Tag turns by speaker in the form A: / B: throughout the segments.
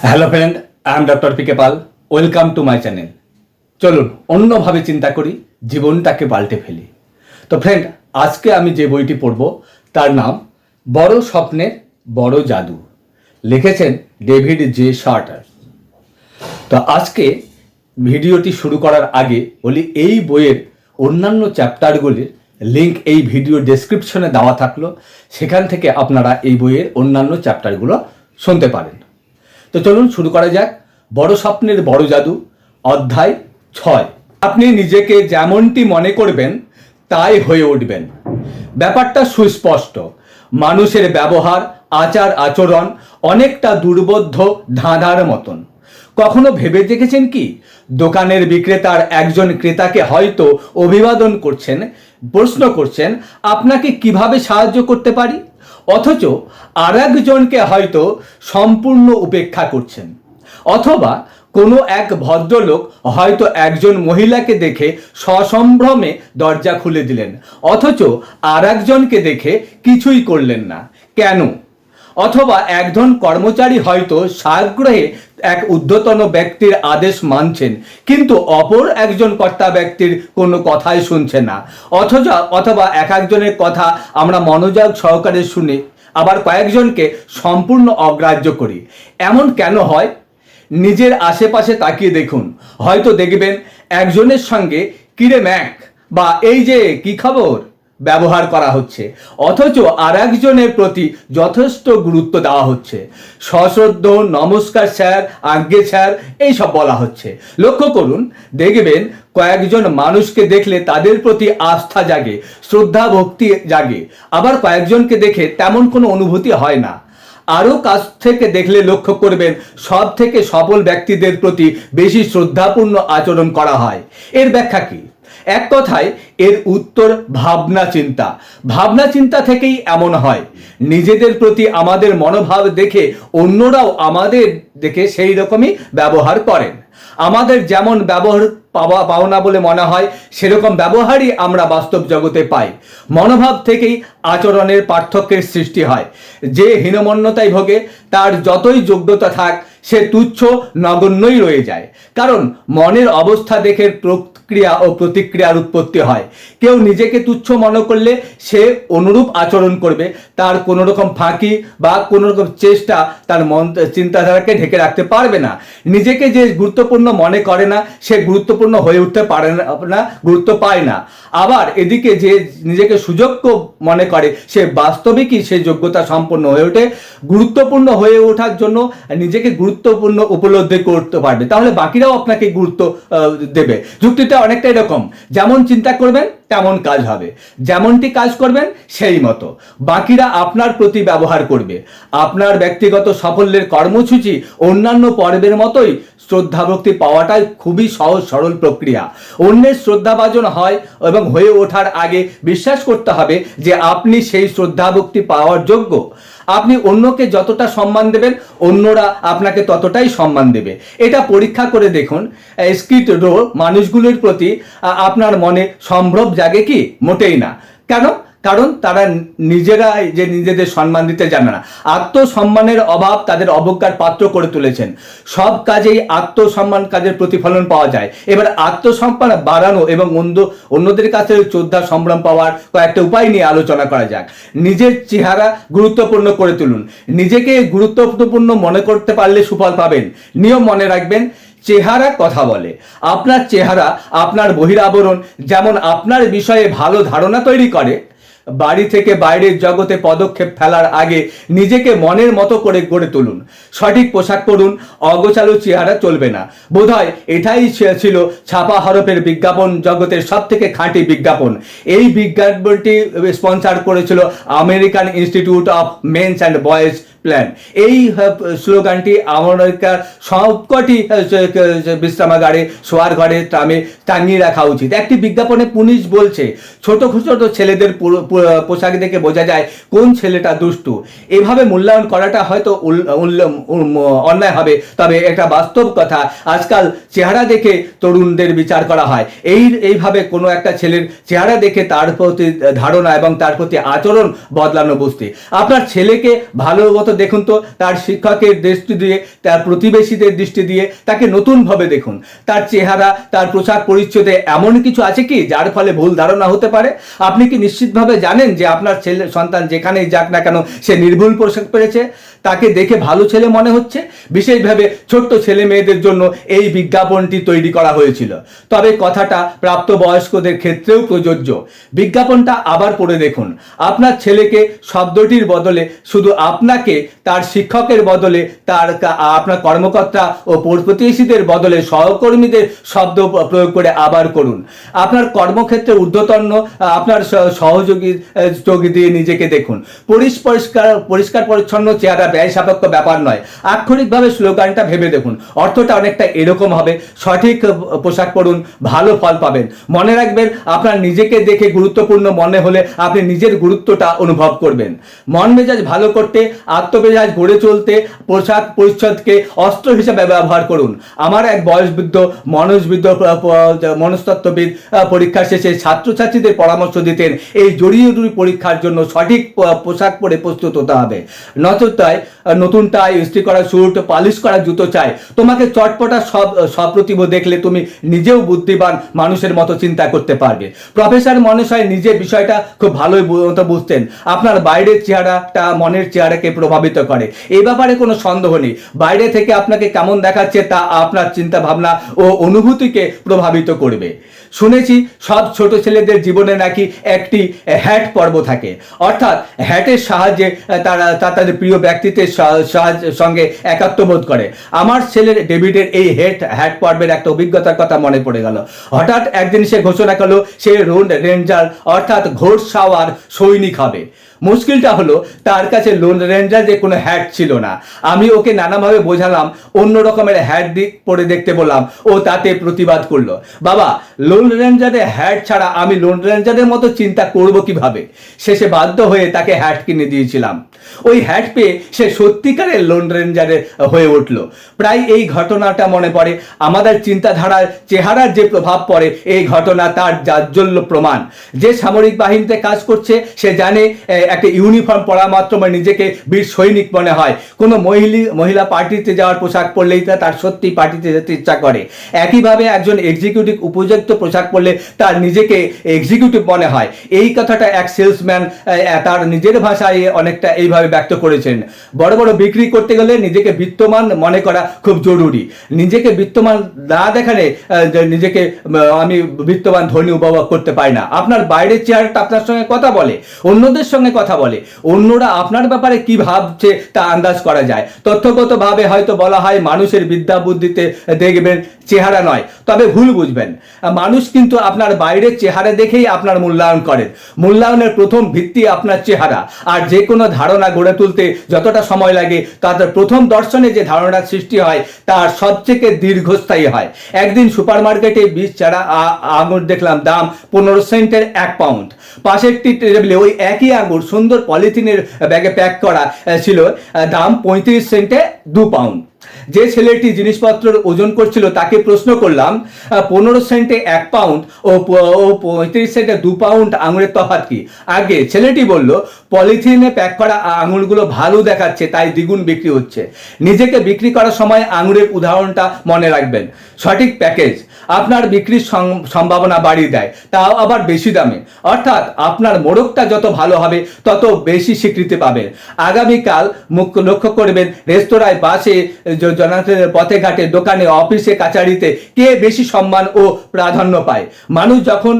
A: Hello friend, I am doctor P K Pal. Welcome to my channel. চলুন অন্যভাবে চিন্তা করি, জীবনটাকে পাল্টে ফেলি। তো ফ্রেন্ড, আজকে আমি যে বইটি পড়ব তার নাম বড় স্বপ্নের বড় জাদু। লিখেছেন ডেভিড জে শার্টার। তো আজকে ভিডিওটি শুরু করার আগে বলি, এই বইয়ের অন্যান্য চ্যাপ্টারগুলির লিঙ্ক এই ভিডিও ডেসক্রিপশনে দেওয়া থাকলো, সেখান থেকে আপনারা এই বইয়ের অন্যান্য চ্যাপ্টারগুলো শুনতে পারেন। তো চলুন শুরু করা যাক। বড় স্বপ্নের বড় জাদু, অধ্যায় 6। আপনি নিজেকে যেমনটি মনে করবেন তাই হয়ে উঠবেন। ব্যাপারটা সুস্পষ্ট। মানুষের ব্যবহার, আচার আচরণ অনেকটা দুর্বোধ্য ধাঁধার মতন। কখনো ভেবে দেখেছেন কি, দোকানের বিক্রেতার একজন ক্রেতাকে হয়তো অভিবাদন করছেন, প্রশ্ন করছেন আপনাকে কিভাবে সাহায্য করতে পারি, অথচ আর একজনকে হয়তো সম্পূর্ণ উপেক্ষা করছেন। অথবা কোনো এক ভদ্রলোক হয়তো একজন মহিলাকে দেখে সসম্ভ্রমে দরজা খুলে দিলেন, অথচ আর একজনকে দেখে কিছুই করলেন না। কেন? অথবা একজন কর্মচারী হয়তো সাগ্রহে এক ঊর্ধ্বতন ব্যক্তির আদেশ মানছেন, কিন্তু অপর একজন কর্তা ব্যক্তির কোনো কথাই শুনছে না। অথবা এক একজনের কথা আমরা মনোযোগ সহকারে শুনে আবার কয়েকজনকে সম্পূর্ণ অগ্রাহ্য করি। এমন কেন হয়? নিজের আশেপাশে তাকিয়ে দেখুন, হয়তো দেখবেন একজনের সঙ্গে কিরে ম্যাক বা এই যে কি খবর ব্যবহার করা হচ্ছে, অথচ আর একজনের প্রতি যথেষ্ট গুরুত্ব দেওয়া হচ্ছে। সশ্রদ্ধ নমস্কার স্যার, আজ্ঞে স্যার এইসব বলা হচ্ছে। লক্ষ্য করুন, দেখবেন কয়েকজন মানুষকে দেখলে তাদের প্রতি আস্থা জাগে, শ্রদ্ধা ভক্তি জাগে, আবার কয়েকজনকে দেখে তেমন কোনো অনুভূতি হয় না। আরও কাছ থেকে দেখলে লক্ষ্য করবেন সব থেকে সফল ব্যক্তিদের প্রতি বেশি শ্রদ্ধাপূর্ণ আচরণ করা হয়। এর ব্যাখ্যা কি? এক কথায় এর উত্তর ভাবনা চিন্তা। ভাবনা চিন্তা থেকেই এমন হয়। নিজেদের প্রতি আমাদের মনোভাব দেখে অন্যরাও আমাদের দেখে সেই রকমই ব্যবহার করেন। আমাদের যেমন ব্যবহার পাওনা বলে মনে হয়, সেরকম ব্যবহারই আমরা বাস্তব জগতে পাই। মনোভাব থেকেই আচরণের পার্থক্যের সৃষ্টি হয়। যে হীনমন্যতায় ভোগে তার যতই যোগ্যতা থাক, সে তুচ্ছ নগণ্যই রয়ে যায়। কারণ মনের অবস্থা দেখে প্রক্রিয়া ও প্রতিক্রিয়ার উৎপত্তি হয়। কেউ নিজেকে তুচ্ছ মনে করলে সে অনুরূপ আচরণ করবে। তার কোনো রকম ফাঁকি বা কোনো রকম চেষ্টা তার মন চিন্তাধারাকে ঢেকে রাখতে পারবে না। নিজেকে যে গুরুত্বপূর্ণ মনে করে না, সে গুরুত্বপূর্ণ হয়ে উঠতে পারে না, গুরুত্ব পায় না। আবার এদিকে যে নিজেকে সুযোগ্য মনে করে, সে বাস্তবিকই সে যোগ্যতা সম্পন্ন হয়ে ওঠে। গুরুত্বপূর্ণ হয়ে ওঠার জন্য নিজেকে গুরুত্বপূর্ণ উপলব্ধি করতে পারবে, তাহলে বাকিরাও আপনাকে গুরুত্ব দেবে। যুক্তিটা অনেকটা এরকম, যেমন চিন্তা করবেন তেমন কাজ হবে, যেমনটি কাজ করবেন সেই মতো বাকিরা আপনার প্রতি ব্যবহার করবে। আপনার ব্যক্তিগত সাফল্যের কর্মসূচি অন্যান্য পর্বের মতোই শ্রদ্ধাভক্তি পাওয়াটাই খুবই সহজ সরল প্রক্রিয়া। অন্যের শ্রদ্ধাভাজন হয় এবং হয়ে ওঠার আগে বিশ্বাস করতে হবে যে আপনি সেই শ্রদ্ধাভক্তি পাওয়ার যোগ্য। আপনি অন্যকে যতটা সম্মান দেবেন, অন্যরা আপনাকে ততটাই সম্মান দেবে। এটা পরীক্ষা করে দেখুন, স্কিড রো মানুষগুলির প্রতি আপনার মনে সম্ভ্রম জাগে কি? মোটেই না। কেন? কারণ তারা নিজেরাই যে নিজেদের সম্মান দিতে জানে না। আত্মসম্মানের অভাব তাদের অবজ্ঞার পাত্র করে তুলেছেন। সব কাজেই আত্মসম্মান কাজের প্রতিফলন পাওয়া যায়। এবার আত্মসম্মান বাড়ানো এবং অন্যদের কাছে শ্রদ্ধা সম্ভ্রম পাওয়ার কয়েকটা উপায় নিয়ে আলোচনা করা যাক। নিজের চেহারা গুরুত্বপূর্ণ করে তুলুন। নিজেকে গুরুত্বপূর্ণ মনে করতে পারলে সুফল পাবেন। নিয়ম মনে রাখবেন, চেহারা কথা বলে। আপনার চেহারা, আপনার বহিরাবরণ যেমন আপনার বিষয়ে ভালো ধারণা তৈরি করে। বাড়ি থেকে বাইরের জগতে পদক্ষেপ ফেলার আগে নিজেকে মনের মতো করে গড়ে তুলুন। সঠিক পোশাক পরুন, অগোছালো চেহারা চলবে না। বোধহয় এটাই ছিল ছাপা হরফের বিজ্ঞাপন জগতের সব থেকে খাঁটি বিজ্ঞাপন। এই বিজ্ঞাপনটি স্পন্সার করেছিল American Institute of Men's and Boys Plan. এই স্লোগানটি আমেরিকার সবকটি বিশ্রামাগারে, শোয়ার ঘরে, ট্রামে টাঙিয়ে রাখা উচিত। একটি বিজ্ঞাপনে পুলিশ বলছে ছোট ছোট ছেলেদের পোশাক দেখে বোঝা যায় কোন ছেলেটা দুষ্টু। এভাবে মূল্যায়ন করাটা হয়তো অন্যায় হবে, তবে একটা বাস্তব কথা, আজকাল চেহারা দেখে তরুণদের বিচার করা হয়। এইভাবে কোনো একটা ছেলের চেহারা দেখে তার প্রতি ধারণা এবং তার প্রতি আচরণ বদলানো বুঝতে। আপনার ছেলেকে ভালো মতো দেখুন তো, তার শিক্ষকের দৃষ্টি দিয়ে, তার প্রতিবেশীদের দৃষ্টি দিয়ে তাকে নতুনভাবে দেখুন। তার চেহারা, তার পোশাক পরিচ্ছদে এমন কিছু আছে কি যার ফলে ভুল ধারণা হতে পারে? আপনি কি নিশ্চিতভাবে জানেন যে আপনার ছেলে সন্তান যেখানেই যাক না কেন সে নির্ভুল পোশাক পরেছে, তাকে দেখে ভালো ছেলে মনে হচ্ছে? বিশেষভাবে ছোট্ট ছেলে মেয়েদের জন্য এই বিজ্ঞাপনটি তৈরি করা হয়েছিল, তবে কথাটা প্রাপ্তবয়স্কদের ক্ষেত্রেও প্রযোজ্য। বিজ্ঞাপনটা আবার পড়ে দেখুন। আপনার ছেলেকে শব্দটির বদলে শুধু আপনাকে, তার শিক্ষকের বদলে আপনার কর্মকর্তা ও প্রতিবেশীদের বদলে সহকর্মীদের শব্দ প্রয়োগ করে আবার করুন। আপনার কর্মক্ষেত্রে ঊর্ধ্বতন আপনার সহযোগী দিয়ে নিজেকে দেখুন। পরিষ্কার পরিচ্ছন্ন চেহারা ব্যয় সাপেক্ষ ব্যাপার নয়। আক্ষরিকভাবে স্লোগানটা ভেবে দেখুন, অর্থটা অনেকটা এরকম হবে, সঠিক পোশাক পরুন, ভালো ফল পাবেন। মনে রাখবেন, আপনার নিজেকে দেখে গুরুত্বপূর্ণ মনে হলে আপনি নিজের গুরুত্বটা অনুভব করবেন। মন মেজাজ ভালো করতে, আত্মমেজাজ গড়ে চলতে পোশাক পরিচ্ছদকে অস্ত্র হিসেবে ব্যবহার করুন। আমার এক বয়সবৃদ্ধ মনস্তত্ত্ববিদ পরীক্ষা শেষে ছাত্রছাত্রীদের পরামর্শ দিতেন, এই জড়িয়ে পরীক্ষার জন্য সঠিক পোশাক পরে প্রস্তুত হতে হবে। নতুন টাই, ইস্ত্রি করা স্যুট, পালিশ করা জুতো চাই। তোমাকে চটপটা সপ্রতিভ দেখলে তুমি নিজেও বুদ্ধিমান মানুষের মতো চিন্তা করতে পারবে। প্রফেসর মনেশয় নিজে বিষয়টা খুব ভালোই বুঝতেন। আপনার বাইরের চেহারাটা মনের চেহারাকে প্রভাবিত করে, এই ব্যাপারে কোনো সন্দেহ নেই। বাইরে থেকে আপনাকে কেমন দেখাচ্ছে তা আপনার চিন্তা ভাবনা ও অনুভূতিকে প্রভাবিত করবে। শুনেছি সব ছোট ছেলেদের জীবনে নাকি একটি হ্যাট পর্ব থাকে, অর্থাৎ হ্যাটের সাহায্যে তারা তাদের প্রিয় ব্যক্তিত্বের সঙ্গে একাত্মবোধ করে। আমার ছেলের ডেভিডের এই হ্যাট পর্বের একটা অভিজ্ঞতার কথা মনে পড়ে গেল। হঠাৎ একদিন সে ঘোষণা করলো সে লোন রেঞ্জার অর্থাৎ ঘোড়সাওয়ার সৈনিক হবে। মুশকিলটা হলো তার কাছে লোন রেঞ্জার যে কোনো হ্যাট ছিল না। আমি ওকে নানাভাবে বোঝালাম, অন্য রকমের হ্যাট পরে দেখতে বললাম, ও তাতে প্রতিবাদ করলো। বাবা, লোন রেঞ্জারের হ্যাট ছাড়া আমি লোন রেঞ্জারের মতো চিন্তা করব কিভাবে? শেষে বাধ্য হয়ে তাকে হ্যাট কিনে দিয়েছিলাম। ওই হ্যাট পেয়ে সে সত্যিকারের লোন রেঞ্জারের হয়ে উঠল। প্রায় এই ঘটনাটা মনে পড়ে। আমাদের চিন্তাধারার চেহারার যে প্রভাব পড়ে, এই ঘটনা তার জাজ্জল্য প্রমাণ। যে সামরিক বাহিনীতে কাজ করছে সে জানে একটা ইউনিফর্ম পরা মাত্র নিজেকে বীর সৈনিক মনে হয়। কোনো মহিলা পার্টিতে যাওয়ার পোশাক পরলেই তার সত্যি পার্টিতে যেতে ইচ্ছা করে। একইভাবে একজন এক্সিকিউটিভ উপযুক্ত পোশাক পরলে তার নিজেকে এক্সিকিউটিভ মনে হয়। এই কথাটা এক সেলসম্যান তার নিজের ভাষায় অনেকটা এইভাবে ব্যক্ত করেছেন। বড় বড় বিক্রি করতে গেলে নিজেকে বিত্তমান মনে করা খুব জরুরি। নিজেকে বিত্তমান না দেখালে নিজেকে আমি বিত্তবান ধনী উপভোগ করতে পারি না। আপনার বাইরের চেহারাটা আপনার সঙ্গে কথা বলে, অন্যদের সঙ্গে কথা বলে। অন্যরা আপনার ব্যাপারে কি ভাবছে তা আন্দাজ করা যায়। তথ্যগতভাবে হয়তো বলা হয় মানুষের বিদ্যা বুদ্ধিতে দেখবেন, চেহারা নয়। তবে ভুল বুঝবেন, মানুষ কিন্তু আপনার বাইরের চেহারা দেখেই আপনার মূল্যায়ন করেন। মূল্যায়নের প্রথম ভিত্তি আপনার চেহারা। আর যে কোনো ধারণা গড়ে তুলতে যতটা সময় লাগে, তাদের প্রথম দর্শনে যে ধারণার সৃষ্টি হয় তার সবথেকে দীর্ঘস্থায়ী হয়। একদিন সুপারমার্কেটে 20 চারা আঙুর দেখলাম, দাম 15 সেন্টের 1 পাউন্ড। পাশের টেবিলে ওই একই আঙুর সুন্দর পলিথিনের ব্যাগে প্যাক করা ছিল, দাম 35 সেন্টে 2 পাউন্ড। যে ছেলেটি জিনিসপত্রের ওজন করছিল তাকে প্রশ্ন করলাম, 15 সেন্টে 1 পাউন্ড ও 35 সেন্টে 2 পাউন্ড আঙুরের তফাৎ কি? আগে ছেলেটি বলল, পলিথিনে প্যাক করা আঙুরগুলো ভালো দেখাচ্ছে তাই দ্বিগুণ বিক্রি হচ্ছে। নিজেকে বিক্রি করার সময় আঙুরের উদাহরণটা মনে রাখবেন। সঠিক প্যাকেজ আপনার বিক্রির সম্ভাবনা বাড়িয়ে দেয়, তাও আবার বেশি দামে। অর্থাৎ আপনার মোড়কটা যত ভালো হবে তত বেশি স্বীকৃতি পাবেন। আগামীকাল লক্ষ্য করবেন, রেস্তোরাঁয়, বাসে, পথে ঘাটে, দোকানে, অফিসে, কাছারিতে কে বেশি সম্মান ও প্রাধান্য পায়। মানুষ যখন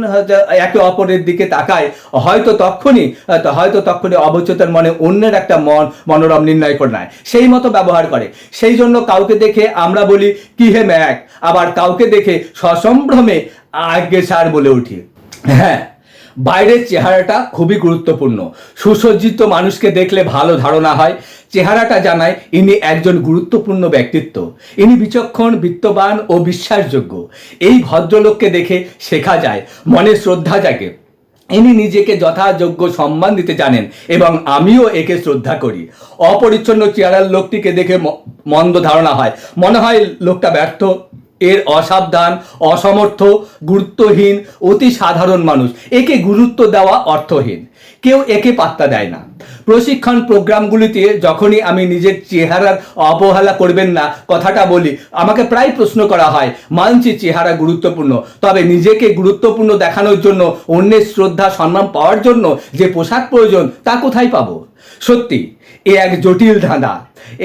A: একে অপরের দিকে তাকায়, হয়তো তখনই অবচেতন মনে অন্যের একটা মনোরম নির্ণয় করে নেয়, সেই মতো ব্যবহার করে। সেই জন্য কাউকে দেখে আমরা বলি কি হে ম্যাক, আবার কাউকে দেখে সসম্ভ্রমে আজ্ঞে স্যার বলে উঠি। হ্যাঁ, বাইরের চেহারাটা খুবই গুরুত্বপূর্ণ। সুসজ্জিত মানুষকে দেখলে ভালো ধারণা হয়। চেহারাটা জানায় ইনি একজন গুরুত্বপূর্ণ ব্যক্তিত্ব, ইনি বিচক্ষণ, বিত্তবান ও বিশ্বাসযোগ্য। এই ভদ্রলোককে দেখে শেখা যায়, মনে শ্রদ্ধা জাগে। ইনি নিজেকে যথাযোগ্য সম্মান দিতে জানেন এবং আমিও একে শ্রদ্ধা করি। অপরিচ্ছন্ন চেহারার লোকটিকে দেখে মন্দ ধারণা হয়, মনে হয় লোকটা ব্যর্থ, এর অসাবধান, অসমর্থ, গুরুত্বহীন, অতি সাধারণ মানুষ। একে গুরুত্ব দেওয়া অর্থহীন, কেউ একে পাত্তা দেয় না। প্রশিক্ষণ প্রোগ্রামগুলিতে যখনই আমি নিজের চেহারার অবহেলা করবেন না কথাটা বলি, আমাকে প্রায় প্রশ্ন করা হয়, মানছি চেহারা গুরুত্বপূর্ণ, তবে নিজেকে গুরুত্বপূর্ণ দেখানোর জন্য, অন্যের শ্রদ্ধা সম্মান পাওয়ার জন্য যে পোশাক প্রয়োজন তা কোথায় পাবো? সত্যি এ এক জটিল ধাঁধা।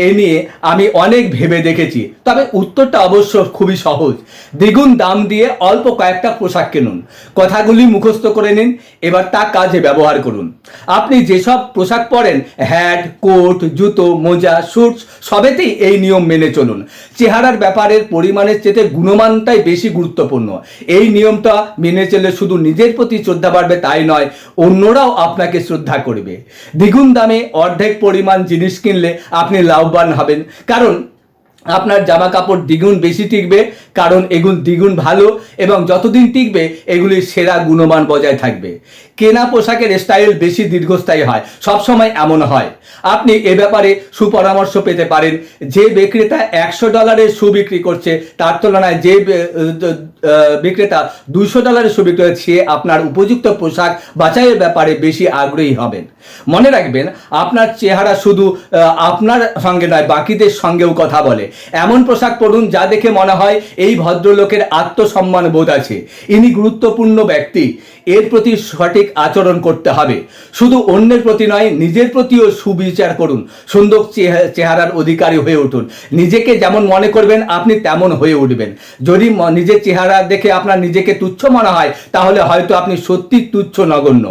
A: এ নিয়ে আমি অনেক ভেবে দেখেছি, তবে উত্তরটা অবশ্য খুবই সহজ। দ্বিগুণ দাম দিয়ে অল্প কয়েকটা পোশাক কিনুন, কথাগুলি মুখস্থ করে নিন, এবার তা কাজে ব্যবহার করুন। আপনি যেসব পোশাক পরেন, হ্যাট, কোট, জুতো, মোজা, স্যুট, সবেতেই এই নিয়ম মেনে চলুন। চেহারার ব্যাপারের পরিমাণের চেয়ে গুণমানটাই বেশি গুরুত্বপূর্ণ। এই নিয়মটা মেনে চললে শুধু নিজের প্রতি শ্রদ্ধা বাড়বে তাই নয়, অন্যরাও আপনাকে শ্রদ্ধা করবে। দ্বিগুণ দামে অর্ধেক পরিমাণ জিনিস কিনলে আপনি লাভবান হবেন, কারণ আপনার জামা কাপড় দ্বিগুণ বেশি টিকবে, কারণ এগুলো দ্বিগুণ ভালো এবং যতদিন টিকবে এগুলির সেরা গুণমান বজায় থাকবে। কেনা পোশাকের স্টাইল বেশি দীর্ঘস্থায়ী হয়, সবসময় এমন হয়। আপনি এ ব্যাপারে সুপরামর্শ পেতে পারেন। যে বিক্রেতা $100 শু বিক্রি করছে তার তুলনায় যে বিক্রেতা $200 শু বিক্রি করছে, সে আপনার উপযুক্ত পোশাক বাছাইয়ের ব্যাপারে বেশি আগ্রহী হবেন। মনে রাখবেন, আপনার চেহারা শুধু আপনার সঙ্গে নয়, বাকিদের সঙ্গেও কথা বলে। এমন পোশাক পরুন যা দেখে মনে হয় এই ভদ্রলোকের আত্মসম্মান বোধ আছে, ইনি গুরুত্বপূর্ণ ব্যক্তি। এর প্রতি সঠিক আচরণ করতে হবে। শুধু অন্যের প্রতি নয়, নিজের প্রতিও সুবিচার করুন। সুন্দর চেহারার অধিকারী হয়ে উঠুন। নিজেকে যেমন মনে করবেন আপনি তেমন হয়ে উঠবেন। যদি নিজের চেহারা দেখে আপনার নিজেকে তুচ্ছ মনে হয়, তাহলে হয়তো আপনি সত্যি তুচ্ছ নগণ্য।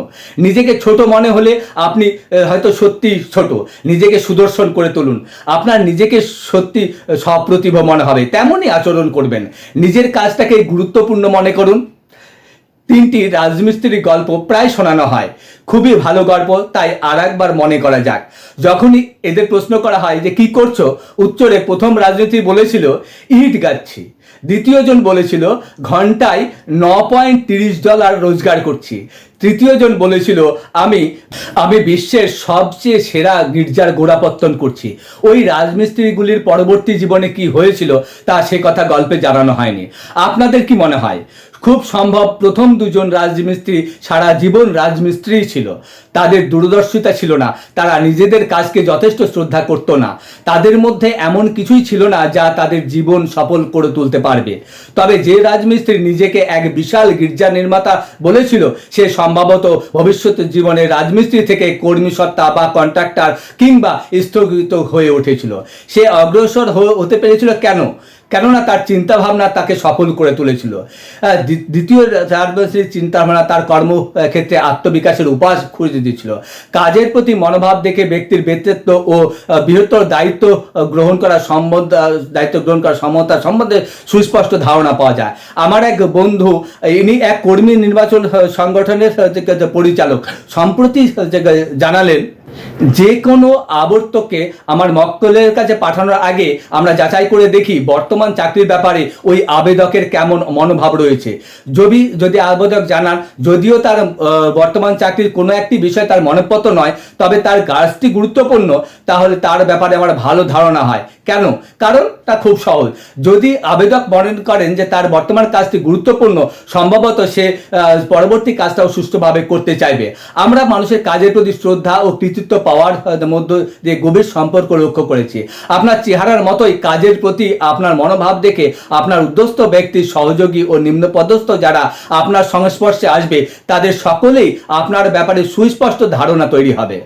A: নিজেকে ছোট মনে হলে আপনি হয়তো সত্যি ছোট। নিজেকে সুদর্শন করে তুলুন, আপনার নিজেকে সত্যি সপ্রতিভ মনে হবে, তেমনই আচরণ করবেন। নিজের কাজটাকে গুরুত্বপূর্ণ মনে করুন। 3টি রাজমিস্ত্রি গল্প প্রায় শোনানো হয়, খুবই ভালো গল্প, তাই আর একবার মনে করা যাক। যখনই এদের প্রশ্ন করা হয় যে কি করছো, উত্তরে প্রথম রাজমিস্ত্রি বলেছিল ইট গাচ্ছি। দ্বিতীয় জন বলেছিল ঘন্টায় $9.30 রোজগার করছি। তৃতীয় জন বলেছিল আমি বিশ্বের সবচেয়ে সেরা গির্জার গোড়াপত্তন করছি। ওই রাজমিস্ত্রিগুলির পরবর্তী জীবনে কি হয়েছিল তা সে কথা গল্পে জানানো হয়নি। আপনাদের কি মনে হয়? খুব সম্ভব প্রথম দুজন রাজমিস্ত্রি সারা জীবন রাজমিস্ত্রি ছিল। তাদের দূরদর্শিতা ছিল না, তারা নিজেদের কাজকে যথেষ্ট শ্রদ্ধা করত না। তাদের মধ্যে এমন কিছুই ছিল না যা তাদের জীবন সফল করে তুলতে পারবে। তবে যে রাজমিস্ত্রি নিজেকে এক বিশাল গির্জা নির্মাতা বলেছিল, সে সম্ভবত ভবিষ্যতের জীবনে রাজমিস্ত্রি থেকে কর্মী সত্তা বা কন্ট্রাক্টর কিংবা স্থগিত হয়ে উঠেছিল। সে অগ্রসর হতে পেরেছিল কেননা তার চিন্তাভাবনা তাকে সফল করে তুলেছিল। দ্বিতীয় রাজমিস্ত্রির চিন্তাভাবনা তার কর্মক্ষেত্রে আত্মবিকাশের উপাস খুঁজে দিচ্ছিল। কাজের প্রতি মনোভাব দেখে ব্যক্তির ব্যক্তিত্ব ও বৃহত্তর দায়িত্ব গ্রহণ করার ক্ষমতা সম্বন্ধে সুস্পষ্ট ধারণা পাওয়া যায়। আমার এক বন্ধু, ইনি এক কর্মী নির্বাচন সংগঠনের পরিচালক, সম্প্রতি জানালেন, যে কোনো আবর্তকে আমার মক্কেলের কাছে পাঠানোর আগে আমরা যাচাই করে দেখি বর্তমান চাকরির ব্যাপারে ওই আবেদকের কেমন মনোভাব রয়েছে। যদি আবেদক জানান যদিও তার বর্তমান চাকরির কোনো একটি বিষয় তার মনোপত নয়, তবে তার কাজটি গুরুত্বপূর্ণ, তাহলে তার ব্যাপারে আমার ভালো ধারণা হয়। কেন? কারণ তা খুব সহজ। যদি আবেদক মনে করেন যে তার বর্তমান কাজটি গুরুত্বপূর্ণ, সম্ভবত সে পরবর্তী কাজটাও সুষ্ঠুভাবে করতে চাইবে। আমরা মানুষের কাজের প্রতি শ্রদ্ধা ও কৃতিত্ব পাওয়ার মধ্যে দিয়ে গভীর সম্পর্ক লক্ষ্য করেছি। আপনার চেহারার মতোই কাজের প্রতি আপনার মনোভাব দেখে আপনার উদ্ধস্ত ব্যক্তির সহযোগী ও নিম্নপদস্থ যারা আপনার সংস্পর্শে আসবে, তাদের সকলেই আপনার ব্যাপারে সুস্পষ্ট ধারণা তৈরি হবে।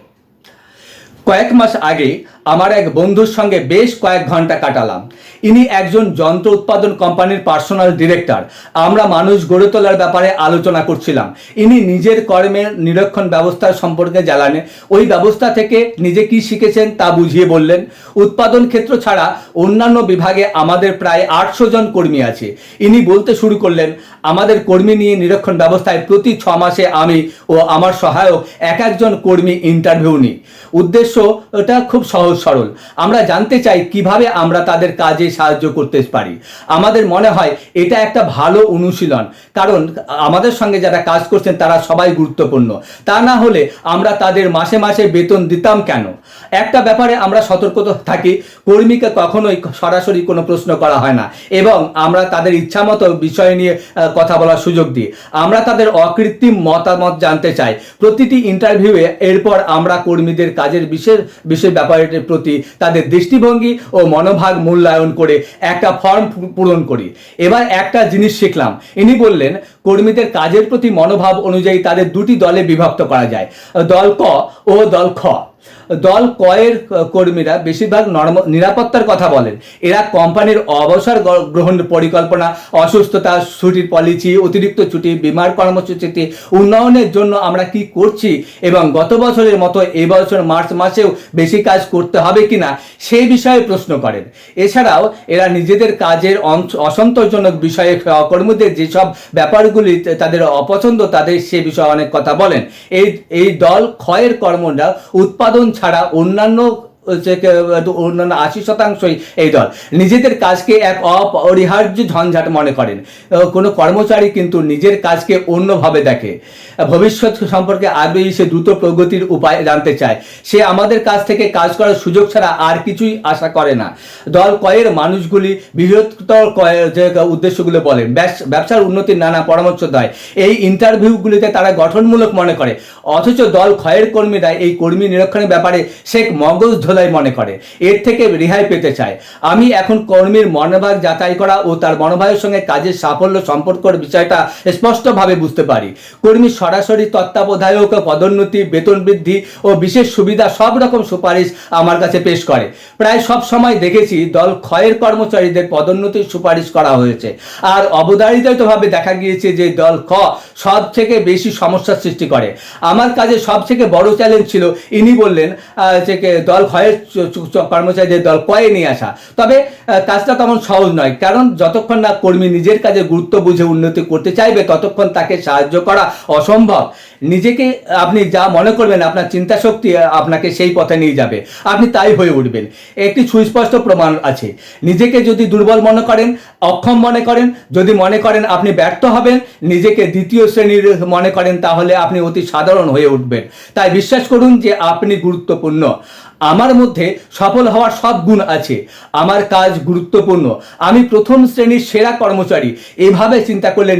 A: কয়েক মাস আগে আমার এক বন্ধুর সঙ্গে বেশ কয়েক ঘন্টা কাটালাম। ইনি একজন যন্ত্র উৎপাদন কোম্পানির পার্সোনাল ডিরেক্টর। আমরা মানুষ গড়ে তোলার ব্যাপারে আলোচনা করছিলাম। ইনি নিজের কর্মের নিরীক্ষণ ব্যবস্থার সম্পর্কে জানালেন। ওই ব্যবস্থা থেকে নিজে কি শিখেছেন তা বুঝিয়ে বললেন। উৎপাদন ক্ষেত্র ছাড়া অন্যান্য বিভাগে আমাদের প্রায় 800 জন কর্মী আছে। ইনি বলতে শুরু করলেন, আমাদের কর্মী নিয়ে নিরীক্ষণ ব্যবস্থায় প্রতি 6 মাসে আমি ও আমার সহায়ক একজন কর্মী ইন্টারভিউ নিই। উদ্দেশ্যটা খুব সহজ সহজ সরল। আমরা জানতে চাই কিভাবে আমরা তাদের কাজে সাহায্য করতে পারি। আমাদের মনে হয় এটা একটা ভালো অনুশীলন, কারণ আমাদের সঙ্গে যারা কাজ করছেন তারা সবাই গুরুত্বপূর্ণ। তা না হলে আমরা তাদের মাসে মাসে বেতন দিতাম কেন? একটা ব্যাপারে আমরা সতর্ক থাকি, কর্মীকে কখনোই সরাসরি কোনো প্রশ্ন করা হয় না এবং আমরা তাদের ইচ্ছামতো বিষয় নিয়ে কথা বলার সুযোগ দিই। আমরা তাদের অকৃত্রিম মতামত জানতে চাই প্রতিটি ইন্টারভিউয়ে। এরপর আমরা কর্মীদের কাজের বিশেষ ব্যাপারের প্রতি তাদের দৃষ্টিভঙ্গি ও মনোভাব মূল্যায়ন করে একটা ফর্ম পূরণ করি। এবার একটা জিনিস শিখলাম, ইনি বললেন কর্মীদের কাজের প্রতি মনোভাব অনুযায়ী তাদের দুটি দলে বিভক্ত করা যায়, দল ক ও দল খ। দল ক এর কর্মীরা বেশিরভাগ নিরাপত্তার কথা বলেন। এরা কোম্পানির অবসর গ্রহণ পরিকল্পনা, অসুস্থতা, ছুটির পলিসি, অতিরিক্ত ছুটি, বিমার কর্মসূচিতে উন্নয়নের জন্য আমরা কি করছি এবং গত বছরের মতো এবছর মার্চ মাসেও বেশি কাজ করতে হবে কিনা সেই বিষয়ে প্রশ্ন করেন। এছাড়াও এরা নিজেদের কাজের অসন্তোষজনক বিষয়ে কর্মীদের যেসব ব্যাপারগুলি তাদের অপছন্দ তাদের সে বিষয়ে অনেক কথা বলেন। এই দল ক্ষয়ের কর্মীরা উৎপাদন ছাড়া অন্যান্য 80% এই দল নিজেদের কাজকে এক অপরিহার্য ঝঞ্ঝাট মনে করেন। কোনো কর্মচারী কিন্তু নিজের কাজকে অন্যভাবে দেখে। ভবিষ্যৎ সম্পর্কে আগ্রহী, সে দ্রুত প্রগতির উপায় জানতে চায়। সে আমাদের কাছ থেকে কাজ করার সুযোগ ছাড়া আর কিছুই আশা করে না। দল কয়ের মানুষগুলি বৃহত্তর যে উদ্দেশ্যগুলো বলেন, ব্যবসার উন্নতির নানা পরামর্শ দেয়। এই ইন্টারভিউগুলিতে তারা গঠনমূলক মনে করে, অথচ দল ক্ষয়ের কর্মীরা এই কর্মী নিরীক্ষণের ব্যাপারে শেখ মগজ ধোলাই মনে করে, এর থেকে রেহাই পেতে চায়। আমি এখন কর্মীর মনোভাব যাচাই করা ও তার মনোভাবের সঙ্গে কাজের সাফল্য সম্পর্কের বিষয়টা স্পষ্টভাবে বুঝতে পারি। কর্মী সরাসরি তত্ত্বাবধায়ক, পদোন্নতি, বেতন বৃদ্ধি ও বিশেষ সুবিধা সব রকম সুপারিশ আমার কাছে পেশ করে। প্রায় সব সময় দেখেছি দল ক্ষয়ের কর্মচারীদের পদোন্নতির সুপারিশ করা হয়েছে, আর অবধারিতভাবে দেখা গিয়েছে যে দল খ সব থেকে বেশি সমস্যার সৃষ্টি করে। আমার কাজে সব থেকে বড় চ্যালেঞ্জ ছিল, ইনি বললেন, যে দল ক্ষয়ের কর্মচারীদের দল কয়ে নিয়ে আসা। তবে কাজটা তেমন সহজ নয়, কারণ যতক্ষণ না কর্মী নিজের কাজে গুরুত্ব বুঝে উন্নতি করতে চাইবে ততক্ষণ তাকে সাহায্য করা অসম্ভব। নিজেকে আপনি যা মনে করবেন আপনার চিন্তা শক্তি আপনাকে সেই পথে নিয়ে যাবে, আপনি তাই হয়ে উঠবেন। একটি সুস্পষ্ট প্রমাণ আছে। নিজেকে যদি দুর্বল মনে করেন, অক্ষম মনে করেন, যদি মনে করেন আপনি ব্যর্থ হবেন, নিজেকে দ্বিতীয় শ্রেণীর মনে করেন, তাহলে আপনি অতি সাধারণ হয়ে উঠবেন। তাই বিশ্বাস করুন যে আপনি গুরুত্বপূর্ণ। আমার মধ্যে সফল হওয়ার সব গুণ আছে। আমার কাজ গুরুত্বপূর্ণ। আমি প্রথম শ্রেণীর সেরা কর্মচারী। এভাবে চিন্তা করলে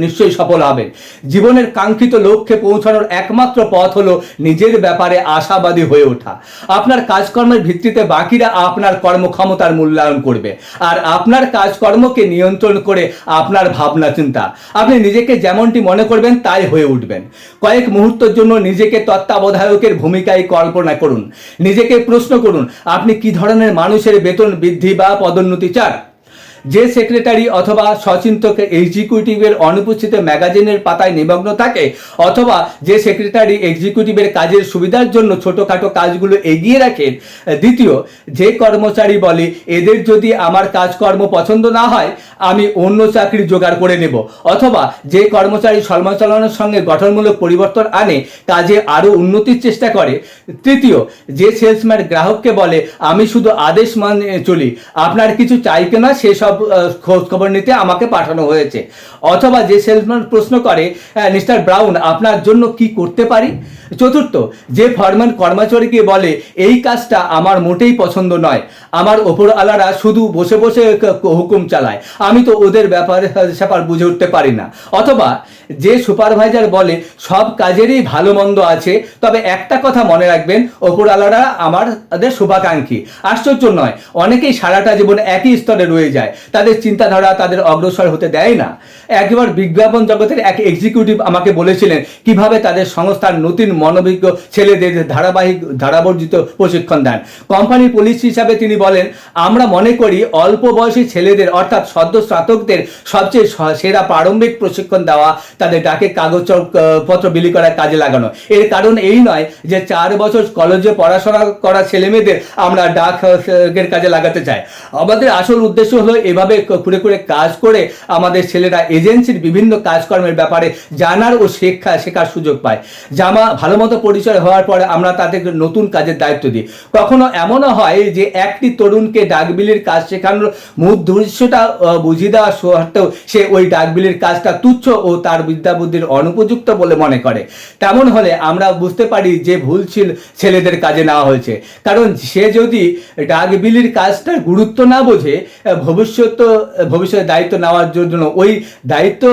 A: নিশ্চয়ই সফল হবেন। জীবনের কাঙ্ক্ষিত লক্ষ্যে পৌঁছানোর একমাত্র পথ হলো নিজের ব্যাপারে আশাবাদী হয়ে ওঠা। আপনার কাজকর্মের ভিত্তিতে বাকিরা আপনার কর্মক্ষমতার মূল্যায়ন করবে, আর আপনার কাজকর্মকে নিয়ন্ত্রণ করে আপনার ভাবনা চিন্তা। আপনি নিজেকে যেমনটি মনে করবেন তাই হয়ে উঠবেন। কয়েক মুহূর্তের জন্য নিজেকে তত্ত্বাবধায়কের ভূমিকায় কল্পনা করুন। নিজেকে প্রশ্ন করুন, আপনি কি ধরনের মানুষের বেতন বৃদ্ধি বা পদোন্নতি চান? যে সেক্রেটারি অথবা সচিন্তক এক্সিকিউটিভের অনুপস্থিত ম্যাগাজিনের পাতায় নিমগ্ন থাকে, অথবা যে সেক্রেটারি এক্সিকিউটিভের কাজের সুবিধার জন্য ছোটোখাটো কাজগুলো এগিয়ে রাখেন। দ্বিতীয়, যে কর্মচারী বলে এদের যদি আমার কাজকর্ম পছন্দ না হয় আমি অন্য চাকরি জোগাড় করে নেব, অথবা যে কর্মচারী সমালোচনার সঙ্গে গঠনমূলক পরিবর্তন আনে, কাজে আরও উন্নতির চেষ্টা করে। তৃতীয়, যে সেলসম্যান গ্রাহককে বলে আমি শুধু আদেশ মানে চলি, আপনার কিছু চাই কিনা সেসব খোঁজ খবর নিতে আমাকে পাঠানো হয়েছে। অথবা যে সেলসম্যান প্রশ্ন করে, মিস্টার ব্রাউন আপনার জন্য কি করতে পারি? চতুর্থ, যে ফরম্যান কর্মচারীকে বলে এই কাজটা আমার মোটেই পছন্দ নয়, আমার ওপরওয়ালারা শুধু বসে বসে হুকুম চালায়, আমি তো ওদের ব্যাপার বুঝে উঠতে পারি না। অথবা যে সুপারভাইজার বলে সব কাজেরই ভালো মন্দ আছে, তবে একটা কথা মনে রাখবেন, ওপরওয়ালারা আমাদের শুভাকাঙ্ক্ষী। আশ্চর্য নয়, অনেকেই সারাটা জীবন একই স্তরে রয়ে যায়, তাদের চিন্তাধারা তাদের অগ্রসর হতে দেয় না। একবার বিজ্ঞাপন জগতের এক এক্সিকিউটিভ আমাকে বলেছিলেন কিভাবে তাদের সংস্থার নতুন মনোবিজ্ঞ ছেলেদের ধারাবর্জিত প্রশিক্ষণ দেন। কোম্পানির পলিসি হিসাবে তিনি বলেন, আমরা মনে করি অল্প বয়সী ছেলেদের অর্থাৎ সদ্য স্নাতকদের সবচেয়ে সেরা প্রারম্ভিক প্রশিক্ষণ দেওয়া, তাদের ডাকে কাগজপত্র বিলি করার কাজে লাগানো। এর কারণ এই নয় যে 4 বছর কলেজে পড়াশোনা করা ছেলেমেয়েদের আমরা ডাকের কাজে লাগাতে চাই। আমাদের আসল উদ্দেশ্য হলো এভাবে ঘুরে ঘুরে কাজ করে আমাদের ছেলেরা এজেন্সির বিভিন্ন কাজকর্মের ব্যাপারে জানার ও শেখার সুযোগ পায়। ভালো মতো পরিচয় হওয়ার পরে আমরা তাদেরকে নতুন কাজের দায়িত্ব দিই। কখনো এমনও হয় যে একটি তরুণকে ডাকবিলির কাজ শেখানোর মূল উদ্দেশ্যটা বুঝিয়ে দেওয়া সত্ত্বেও সে ওই ডাকবিলির কাজটা তুচ্ছ ও তার বিদ্যা বুদ্ধির অনুপযুক্ত বলে মনে করে। তেমন হলে আমরা বুঝতে পারি যে ভুল ছেলেদের কাজে নেওয়া হয়েছে। কারণ সে যদি ডাকবিলির কাজটার গুরুত্ব না বোঝে, ভবিষ্যতে দায়িত্ব নেওয়ার জন্য ওই দায়িত্ব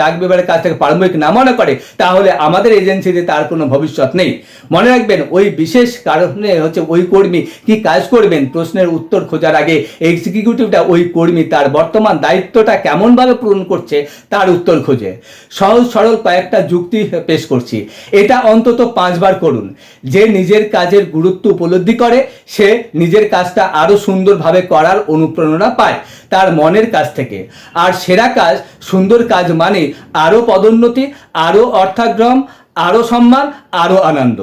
A: ডাক বিভাগের কাজ থেকে প্রারম্ভিক না মনে করে, তাহলে আমাদের এজেন্সিতে তার কোনো ভবিষ্যৎ নেই। মনে রাখবেন, ওই বিশেষ কারণে ওই কর্মী কি কাজ করবেন প্রশ্নের উত্তর খোঁজার আগে এক্সিকিউটিভটা ওই কর্মী তার বর্তমান দায়িত্বটা কেমনভাবে পূরণ করছে তার উত্তর খোঁজে। সহজ সরল কয়েকটা যুক্তি পেশ করছি, এটা অন্তত 5 বার করুন। যে নিজের কাজের গুরুত্ব উপলব্ধি করে সে নিজের কাজটা আরো সুন্দরভাবে করার অনুপ্রেরণা পায় তার মনের কাছ থেকে। আর সেরা কাজ, সুন্দর কাজ মানে আরো পদোন্নতি, আরো অর্থাগ্রহণ, আরো সম্মান, আরো আনন্দ।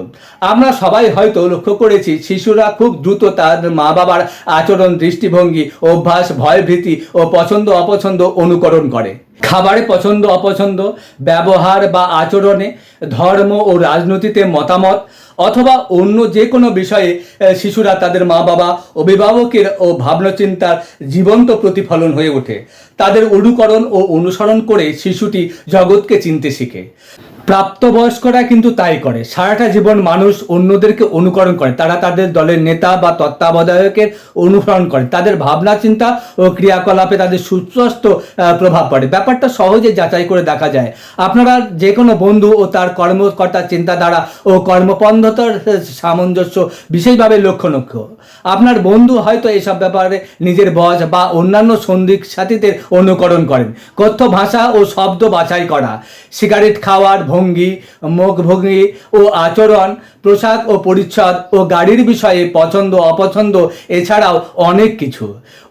A: আমরা সবাই হয়তো লক্ষ্য করেছি শিশুরা খুব দ্রুত তার মা বাবার আচরণ, দৃষ্টিভঙ্গি, অভ্যাস, ভয়ভীতি ও পছন্দ অপছন্দ অনুকরণ করে। খাবারে পছন্দ অপছন্দ, ব্যবহার বা আচরণে, ধর্ম ও রাজনীতিতে মতামত অথবা অন্য যে কোনো বিষয়ে শিশুরা তাদের মা বাবা, অভিভাবকের ও ভাবনাচিন্তার জীবন্ত প্রতিফলন হয়ে ওঠে। তাদের অনুকরণ ও অনুসরণ করে শিশুটি জগৎকে চিনতে শিখে। প্রাপ্তবয়স্করা কিন্তু তাই করে। সারাটা জীবন মানুষ অন্যদেরকে অনুকরণ করে। তারা তাদের দলের নেতা বা তত্ত্বাবধায়কের অনুসরণ করে। তাদের ভাবনা চিন্তা ও ক্রিয়াকলাপে তাদের সুস্পষ্ট প্রভাব পড়ে। ব্যাপারটা সহজে যাচাই করে দেখা যায়। আপনারা যে কোনো বন্ধু ও তার কর্মকর্তার চিন্তাধারা ও কর্মপদ্ধতার সামঞ্জস্য বিশেষভাবে লক্ষ্য। আপনার বন্ধু হয়তো এসব ব্যাপারে নিজের বস বা অন্যান্য সঙ্গী সাথীদের অনুকরণ করেন। কথ্য ভাষা ও শব্দ বাছাই করা, সিগারেট খাওয়ার ভঙ্গি, মুখভঙ্গি ও আচরণ, পোশাক ও পরিচ্ছদ ও গাড়ির বিষয়ে পছন্দ অপছন্দ, এছাড়াও অনেক কিছু।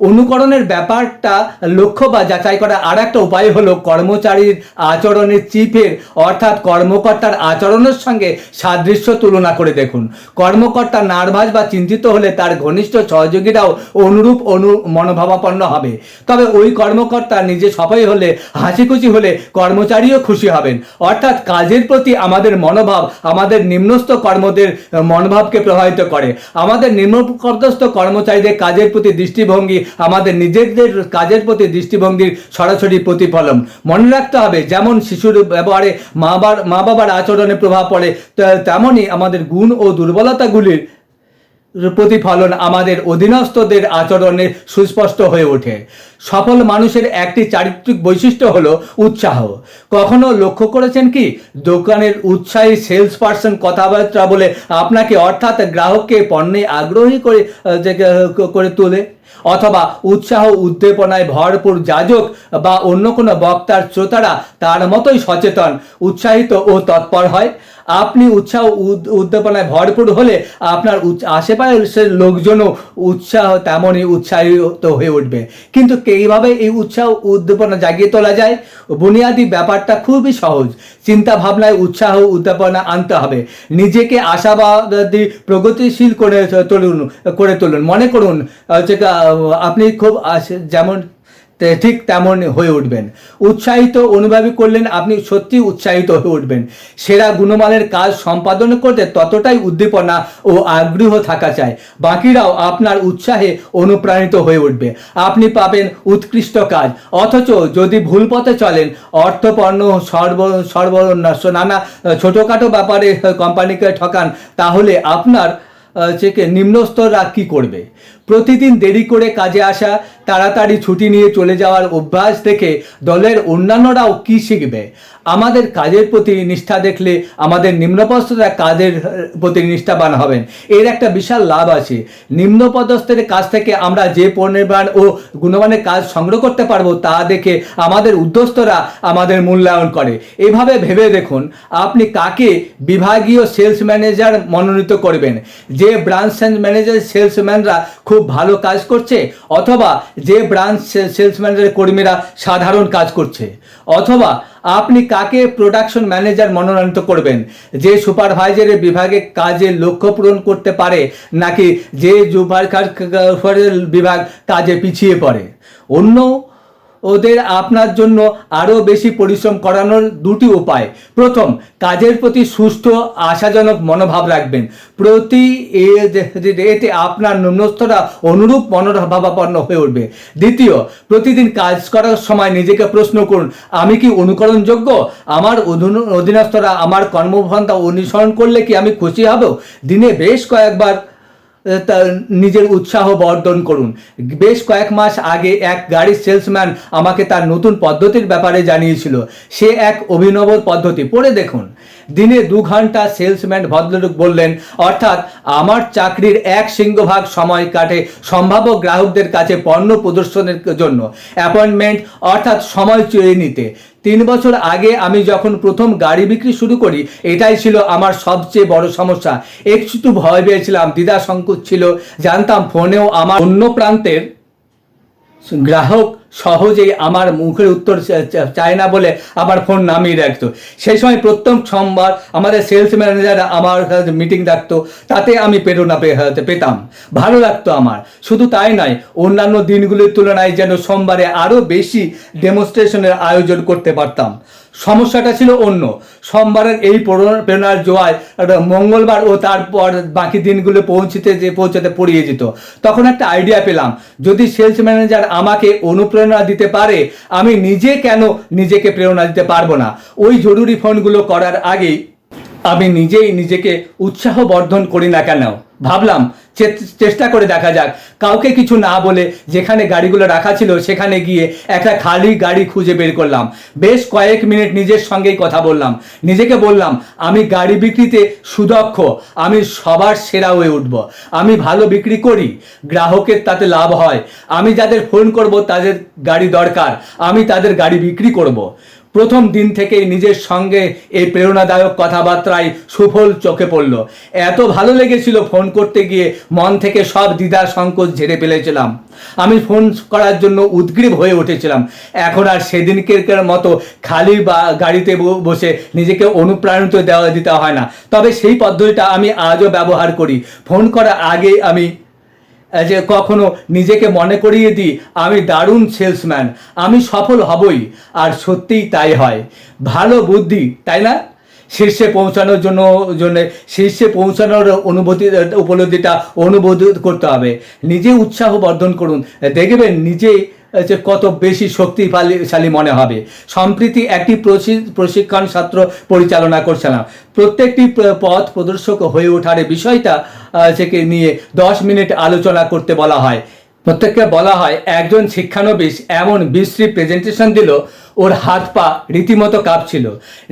A: অনুকরণের ব্যাপারটা লক্ষ্য বা যাচাই করার আর একটা উপায় হলো কর্মচারীর আচরণের চিফের অর্থাৎ কর্মকর্তার আচরণের সঙ্গে সাদৃশ্য তুলনা করে দেখুন। কর্মকর্তা নার্ভাস বা চিন্তিত হলে তার ঘনিষ্ঠ সহযোগীরাও অনুরূপ মনোভাবাপন্ন হবে। তবে ওই কর্মকর্তা নিজে সফল হলে, হাসিখুশি হলে কর্মচারীও খুশি হবেন। অর্থাৎ কাজের প্রতি আমাদের মনোভাব আমাদের নিম্নস্থ কর্মদের মনোভাবকে প্রভাবিত করে। আমাদের নিম্নপদস্থ কর্মচারীদের কাজের প্রতি দৃষ্টিভঙ্গি আমাদের নিজেদের কাজের প্রতি দৃষ্টিভঙ্গির সরাসরি প্রতিফলন। মনে রাখতে হবে, যেমন শিশুর ব্যবহারে মা বাবার আচরণে প্রভাব পড়ে, তেমনই আমাদের গুণ ও দুর্বলতাগুলির প্রতিফলন আমাদের অধীনস্থদের আচরণে সুস্পষ্ট হয়ে ওঠে। সফল মানুষের একটি চারিত্রিক বৈশিষ্ট্য হলো উৎসাহ। কখনো লক্ষ্য করেছেন কি, দোকানের উৎসাহী সেলস পার্সন কথাবার্তা বলে আপনাকে অর্থাৎ গ্রাহককে পণ্যে আগ্রহী করে তোলে, অথবা উৎসাহ উদ্দীপনায় ভরপুর যাজক বা অন্য কোনো বক্তার শ্রোতারা তার মতোই সচেতন, উৎসাহিত ও তৎপর হয়। আপনি উৎসাহ উদ্দীপনায় ভরপুর হলে আপনার আশেপাশের লোকজনও তেমনই উৎসাহিত হয়ে উঠবে। কিন্তু এইভাবে এই উৎসাহ উদ্দীপনা জাগিয়ে তোলা যায়? বুনিয়াদি ব্যাপারটা খুবই সহজ। চিন্তা ভাবনায় উৎসাহ উদ্দীপনা আনতে হবে। নিজেকে আশাবাদী, প্রগতিশীল করে তুলুন। মনে করুন আপনি খুব যেমন ঠিক তেমন হয়ে উঠবেন। উৎসাহিত অনুভবী করলেন আপনি সত্যি উৎসাহিত হয়ে উঠবেন। সেরা গুণমানের কাজ সম্পাদন করতে ততটাই উদ্দীপনা ও আগ্রহ থাকা চাই। বাকিরাও আপনার উৎসাহে অনুপ্রাণিত হয়ে উঠবে। আপনি পাবেন উৎকৃষ্ট কাজ। অথচ যদি ভুল পথে চলেন, অর্থপণ্য সর্বনাশ, নানা ছোটোখাটো ব্যাপারে কোম্পানিকে ঠকান, তাহলে আপনার নিম্নস্তররা কি করবে? প্রতিদিন দেরি করে কাজে আসা, তাড়াতাড়ি ছুটি নিয়ে চলে যাওয়ার অভ্যাস দেখে দলের অন্যান্যরাও কি শিখবে? আমাদের কাজের প্রতি নিষ্ঠা দেখলে আমাদের নিম্নপদস্থরা কাজের প্রতি নিষ্ঠাবান হবেন। এর একটা বিশাল লাভ আছে। নিম্নপদস্থের কাছ থেকে আমরা যে পণ্যবান ও গুণমানের কাজ সংগ্রহ করতে পারবো তা দেখে আমাদের ঊর্ধ্বস্থরা আমাদের মূল্যায়ন করে। এভাবে ভেবে দেখুন, আপনি কাকে বিভাগীয় সেলস ম্যানেজার মনোনীত করবেন। যে ব্রাঞ্চ ম্যানেজার সেলসম্যানরা খুব খুব ভালো কাজ করছে, অথবা যে ব্রাঞ্চ সেলসম্যানের কর্মীরা সাধারণ কাজ করছে, অথবা আপনি কাকে প্রোডাকশন ম্যানেজার মনোনীত করবেন, যে সুপারভাইজারের বিভাগে কাজের লক্ষ্য পূরণ করতে পারে, নাকি যে বিভাগ কাজে পিছিয়ে পড়ে। অন্য ওদের আপনার জন্য আরও বেশি পরিশ্রম করানোর দুটি উপায়। প্রথম, কাজের প্রতি সুষ্ঠু আশাজনক মনোভাব রাখবেন, এতে আপনার নিম্নস্তরা অনুরূপ মনোভাবাপন্ন হয়ে উঠবে। দ্বিতীয়, প্রতিদিন কাজ করার সময় নিজেকে প্রশ্ন করুন, আমি কি অনুকরণযোগ্য? আমার অধীনস্থরা আমার কর্মপন্থা অনুসরণ করলে কি আমি খুশি হব? দিনে বেশ কয়েকবার নিজের উৎসাহ বর্ধন করুন। বেশ কয়েক মাস আগে এক গাড়ির সেলসম্যান আমাকে তার নতুন পদ্ধতির ব্যাপারে জানিয়েছিল। সে এক অভিনব পদ্ধতি, পড়ে দেখুন। দিনে 2 ঘন্টা, সেলসম্যান ভদ্রলোক বললেন, অর্থাৎ আমার চাকরির 1/5 সময় কাটে সম্ভাব্য গ্রাহকদের কাছে পণ্য প্রদর্শনের জন্য, অ্যাপয়েন্টমেন্ট অর্থাৎ সময় চেয়ে নিতে। 3 বছর আগে আমি যখন প্রথম গাড়ি বিক্রি শুরু করি, এটাই ছিল আমার সবচেয়ে বড় সমস্যা। একটু ভয় পেয়েছিলাম, দ্বিধা সংকোচ ছিল। জানতাম ফোনেও আমার অন্য প্রান্তের গ্রাহক সহজেই আমার মুখের উত্তর চায় না বলে আমার ফোন নামিয়ে রাখতো। সেই সময় প্রথম সোমবার আমাদের সেলস ম্যানেজার আমার মিটিং ডাকতো, তাতে আমি প্রেরণা পেতাম, ভালো লাগতো আমার। শুধু তাই নয়, অন্যান্য দিনগুলির তুলনায় যেন সোমবারে আরও বেশি ডেমনস্ট্রেশনের আয়োজন করতে পারতাম। সমস্যাটা ছিল অন্য। সোমবারের এই প্রেরণার জোয়ার মঙ্গলবার ও তারপর বাকি দিনগুলো পৌঁছাতে পড়িয়ে যেত। তখন একটা আইডিয়া পেলাম, যদি সেলস ম্যানেজার আমাকে অনুপ্রেরণা দিতে পারে, আমি নিজে কেন নিজেকে প্রেরণা দিতে পারবো না? ওই জরুরি ফোনগুলো করার আগেই আমি নিজেই নিজেকে উৎসাহ বর্ধন করি না কেন? ভাবলাম চেষ্টা করে দেখা যাক। কাউকে কিছু না বলে যেখানে গাড়িগুলো রাখা ছিল সেখানে গিয়ে একটা খালি গাড়ি খুঁজে বের করলাম। বেশ কয়েক মিনিট নিজের সঙ্গেই কথা বললাম। নিজেকে বললাম, আমি গাড়ি বিক্রিতে সুদক্ষ, আমি সবার সেরা হয়ে উঠব, আমি ভালো বিক্রি করি, গ্রাহকের তাতে লাভ হয়, আমি যাদের ফোন করব তাদের গাড়ি দরকার, আমি তাদের গাড়ি বিক্রি করব। প্রথম দিন থেকেই নিজের সঙ্গে এই প্রেরণাদায়ক কথাবার্তায় সুফল চোখে পড়ল। এত ভালো লেগেছিল, ফোন করতে গিয়ে মন থেকে সব দ্বিধা সংকোচ ঝেড়ে ফেলেছিলাম। আমি ফোন করার জন্য উদ্গ্রীব হয়ে উঠেছিলাম। এখন আর সেদিনকের মতো খালি গাড়িতে বসে নিজেকে অনুপ্রাণিত দিতে হয় না। তবে সেই পদ্ধতিটা আমি আজও ব্যবহার করি। ফোন করার আগে আমি যে কখনো নিজেকে মনে করিয়ে দিই, আমি দারুণ সেলসম্যান, আমি সফল হবই। আর সত্যিই তাই হয়। ভালো বুদ্ধি, তাই না? শীর্ষে পৌঁছানোর জন্য শীর্ষে পৌঁছানোর উপলব্ধিটা অনুভূতি করতে হবে। নিজে উৎসাহ বর্ধন করুন, দেখবেন নিজেই যে কত বেশি শক্তিশালী মনে হবে। সম্প্রতি একটি প্রশিক্ষণ ছাত্র পরিচালনা করছিলাম। প্রত্যেকটি পথ প্রদর্শক হয়ে ওঠার বিষয়টা থেকে নিয়ে 10 মিনিট আলোচনা করতে বলা হয়। প্রত্যেককে বলা হয়, একজন শিক্ষানবিশ এমন বিশ্রী প্রেজেন্টেশন দিল, ওর হাত পা রীতিমতো কাঁপছিল।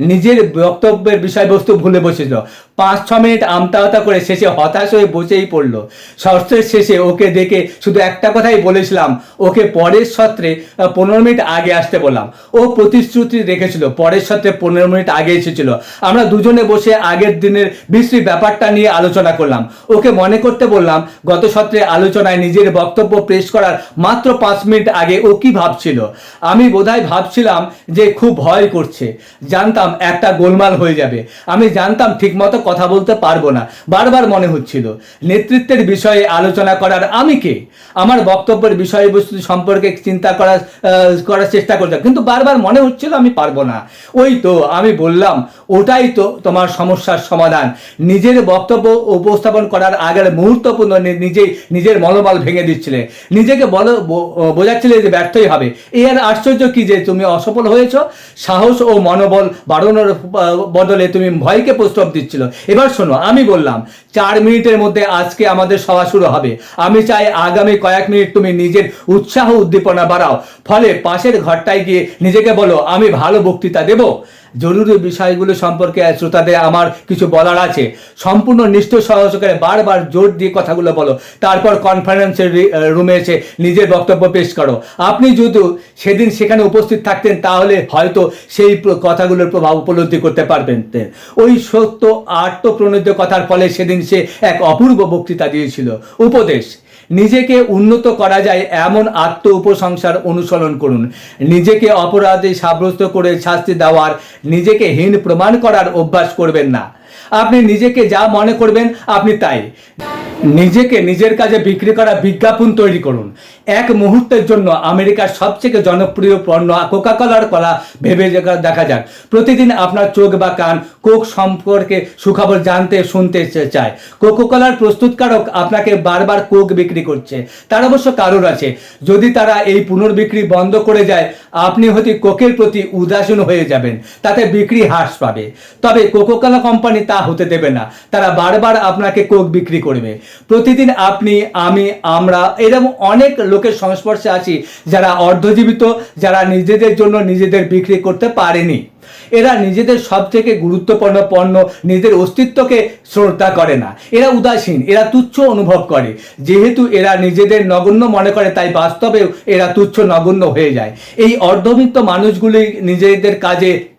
A: নিজের বক্তব্যের বিষয়বস্তু ভুলে বসেছিল। 5-6 মিনিট আমতা করে শেষে হতাশ হয়ে বসেই পড়ল। সত্রের শেষে ওকে দেখে শুধু একটা কথাই বলেছিলাম, ওকে পরের সত্রে 15 মিনিট আগে আসতে বললাম। ও প্রতিশ্রুতি রেখেছিল, পরের সত্রে 15 মিনিট আগে এসেছিল। আমরা দুজনে বসে আগের দিনের বিশ্রী ব্যাপারটা নিয়ে আলোচনা করলাম। ওকে মনে করতে বললাম, গত সত্রে আলোচনায় নিজের বক্তব্য পেশ করার মাত্র 5 মিনিট আগে ও কি ভাবছিল। আমি বোধহয় ভাবছিলাম যে খুব ভয় করছে। জানতাম একটা গোলমাল হয়ে যাবে। আমি জানতাম ঠিকমতো কথা বলতে পারবো না। বারবার মনে হচ্ছিল নেতৃত্বের বিষয়ে আলোচনা করার আমি কে? আমার বক্তব্যের বিষয়বস্তু সম্পর্কে চিন্তা করার চেষ্টা করতাম, কিন্তু বারবার মনে হচ্ছিল আমি পারবো না। ওই তো আমি বললাম, ওটাই তো তোমার সমস্যার সমাধান। নিজের বক্তব্য উপস্থাপন করার আগের মুহূর্তপূর্ণ নিজের মনোবল ভেঙে দিচ্ছিলে, নিজেকে বোঝাচ্ছিলে যে ব্যর্থই হবে। এর আশ্চর্য কি যে তুমি অসফল হয়েছ? সাহস ও মনোবল বাড়ানোর বদলে তুমি ভয়কে প্রস্তাব দিচ্ছিল। এবার শোনো, আমি বললাম 4 মিনিটের মধ্যে আজকে আমাদের সভা শুরু হবে। আমি চাই আগামী কয়েক মিনিট তুমি নিজের উৎসাহ উদ্দীপনা বাড়াও। ফলে পাশের ঘরটায় গিয়ে নিজেকে বলো, আমি ভালো বক্তৃতা দেব। জরুরি বিষয়গুলো সম্পর্কে শ্রোতাদের আমার কিছু বলার আছে। সম্পূর্ণ নিষ্ঠ সহকারে বারবার জোর দিয়ে কথাগুলো বলো। তারপর কনফারেন্সের রুমে এসে নিজের বক্তব্য পেশ করো। আপনি যদি সেদিন সেখানে উপস্থিত থাকতেন তাহলে হয়তো সেই কথাগুলোর প্রভাব উপলব্ধি করতে পারবেন। ওই সত্য আত্মপ্রণোদিত কথার ফলে সেদিন সে এক অপূর্ব বক্তৃতা দিয়েছিল। উপদেশ: নিজেকে উন্নত করা যায় এমন আত্ম উপসংসার অনুসরণ করুন। নিজেকে অপরাধী সাব্যস্ত করে শাস্তি দেওয়ার, নিজেকে হীন প্রমাণ করার অভ্যাস করবেন না। আপনি নিজেকে যা মনে করবেন আপনি তাই। নিজেকে নিজের কাজে বিক্রি করা বিজ্ঞাপন তৈরি করুন। এক মুহূর্তের জন্য আমেরিকার সবথেকে জনপ্রিয় পণ্য কোকাকোলার কলা ভেবে দেখা যাক। প্রতিদিন আপনার চোখ বা কান কোক সম্পর্কে সুখবর জানতে শুনতে চায়। কোকাকোলার প্রস্তুতকারক আপনাকে বারবার কোক বিক্রি করছে, তার অবশ্য কারণ আছে। যদি তারা এই পুনর্বিক্রি বন্ধ করে যায়, আপনি হয়তো কোকের প্রতি উদাসীন হয়ে যাবেন, তাতে বিক্রি হ্রাস পাবে। তবে কোকাকোলা কোম্পানি তা হতে দেবে না, তারা বারবার আপনাকে কোক বিক্রি করবে। প্রতিদিন আপনি, আমি, আমরা এরকম অনেক লোকের সংস্পর্শে আছি যারা অর্ধজীবিত, যারা নিজেদের জন্য নিজেদের বিক্রি করতে পারেনি। এরা নিজেদের সব থেকে গুরুত্বপূর্ণ পণ্য, নিজের অস্তিত্বকে শ্রদ্ধা করে না। এরা উদাসীন, এরা তুচ্ছ অনুভব করে। যেহেতু এরা নিজেদের নগণ্য মনে করে, তাই বাস্তবেও এরা তুচ্ছ নগণ্য হয়ে যায়। এই অর্ধবিত্ত মানুষগুলি নিজেদের